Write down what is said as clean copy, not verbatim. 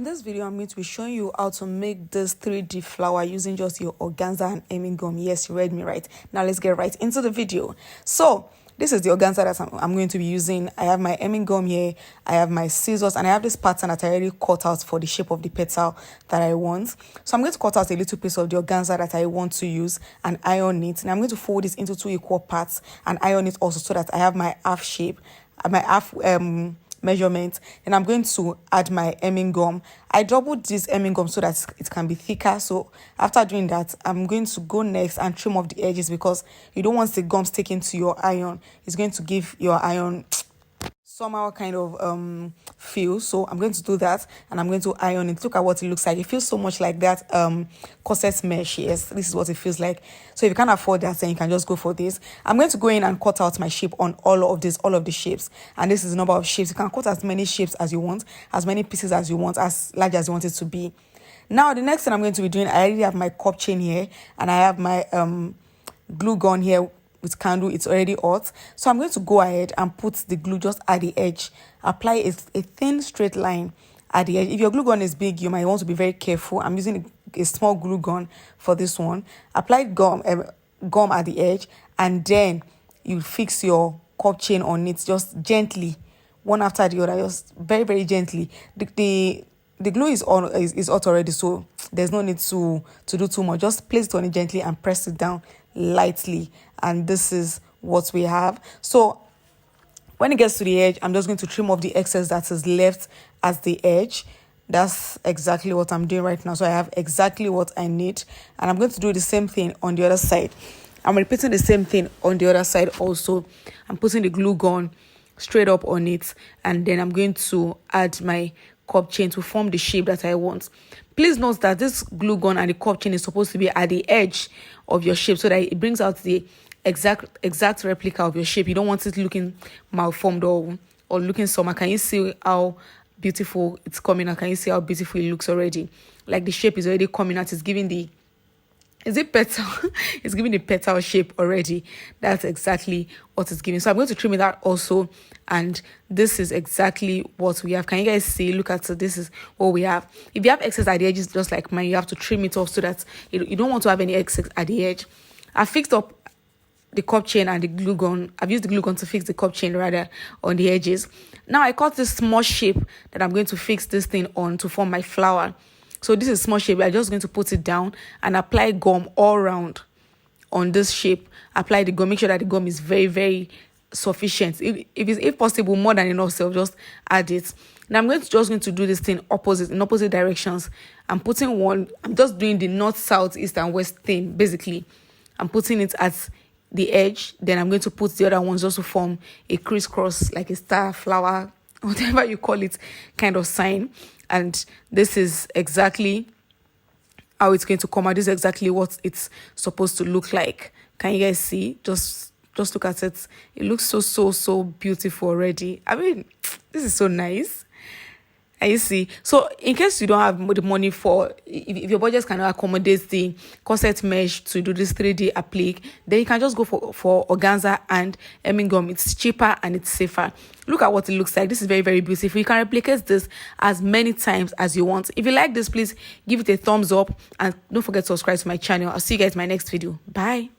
In this video, I'm going to be showing you how to make this 3D flower using just your organza and hemming gum. Yes, you read me right. Now let's get right into the video. So this is the organza that I'm going to be using. I have my hemming gum here, I have my scissors, and I have this pattern that I already cut out for the shape of the petal that I want. So I'm going to cut out a little piece of the organza that I want to use and iron it. And I'm going to fold it into 2 equal parts and iron it also so that I have my half shape, my half measurement. And I'm going to add my hemming gum. I doubled this hemming gum so that it can be thicker. So after doing that, I'm going to go next and trim off the edges because you don't want the gum sticking to your iron. It's going to give your iron somehow kind of feel. So I'm going to do that and I'm going to iron it. Look at what it looks like. It feels so much like that corset mesh. Yes, this is what it feels like. So if you can't afford that, then you can just go for this. I'm going to go in and cut out my shape on all of the shapes, and this is the number of shapes. You can cut as many shapes as you want, as many pieces as you want, as large as you want it to be. Now the next thing I'm going to be doing, I already have my cup chain here and I have my glue gun here with candle. It's already hot, so I'm going to go ahead and put the glue just at the edge. Apply a thin straight line at the edge. If your glue gun is big, you might want to be very careful. I'm using a small glue gun for this one. Apply gum at the edge, and then you fix your cup chain on it just gently, one after the other, just very gently. The glue is hot already, so there's no need to do too much. Just place it on it gently and press it down lightly, and this is what we have. So when it gets to the edge, I'm just going to trim off the excess that is left at the edge. That's exactly what I'm doing right now. So I have exactly what I need, and I'm going to do the same thing on the other side. I'm repeating the same thing on the other side also. I'm putting the glue gun straight up on it, and then I'm going to add my cup chain to form the shape that I want. Please note that this glue gun and the cup chain is supposed to be at the edge of your shape so that it brings out the exact replica of your shape. You don't want it looking malformed or looking somehow. Can you see how beautiful it's coming out? Can you see how beautiful it looks already? Like the shape is already coming out. It's giving the petal? It's giving the petal shape already. That's exactly what it's giving. So I'm going to trim it out also, and this is exactly what we have. Can you guys see? Look at it. This is what we have. If you have excess at the edges, just like mine, you have to trim it off so that you don't want to have any excess at the edge. I fixed up the cup chain and the glue gun. I've used the glue gun to fix the cup chain rather on the edges. Now I cut this small shape that I'm going to fix this thing on to form my flower. So this is small shape. I'm just going to put it down and apply gum all around on this shape. Apply the gum. Make sure that the gum is very sufficient. If possible, more than enough, so just add it. Now I'm just going to do this thing in opposite directions. I'm just doing the north, south, east, and west thing. Basically, I'm putting it at the edge. Then I'm going to put the other ones just to form a crisscross, like a star, flower, whatever you call it, kind of sign. And this is exactly how it's going to come out. This is exactly what it's supposed to look like. Can you guys see? Just look at it. It looks so beautiful already. I mean, this is so nice. And you see, so in case you don't have the money for, if your budget cannot accommodate the corset mesh to do this 3D applique, then you can just go for organza and hemming gum. It's cheaper and it's safer. Look at what it looks like. This is very beautiful. You can replicate this as many times as you want. If you like this, please give it a thumbs up and don't forget to subscribe to my channel. I'll see you guys in my next video. Bye.